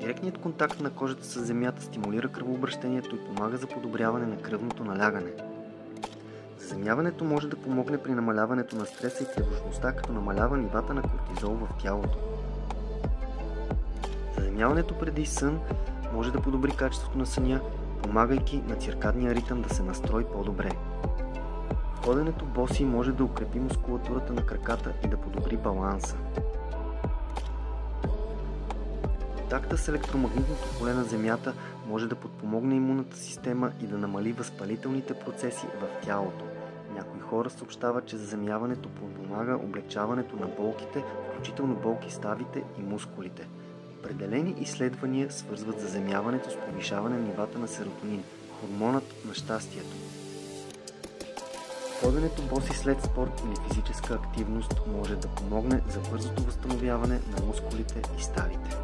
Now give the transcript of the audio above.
Директният контакт на кожата с земята стимулира кръвообращението и помага за подобряване на кръвното налягане. Заземяването може да помогне при намаляването на стреса и тревожността, като намалява нивата на кортизол в тялото. Заземяването преди сън може да подобри качеството на съня, помагайки на циркадния ритъм да се настрои по-добре. Ходенето боси може да укрепи мускулатурата на краката и да подобри баланса. Контактът с електромагнитното поле на Земята може да подпомогне имунната система и да намали възпалителните процеси в тялото. Някои хора съобщават, че заземяването помага облегчаването на болките, включително болки в ставите и мускулите. Определени изследвания свързват заземяването с повишаване на нивата на серотонин, хормонът на щастието. Ходенето боси след спорт или физическа активност може да помогне за бързото възстановяване на мускулите и ставите.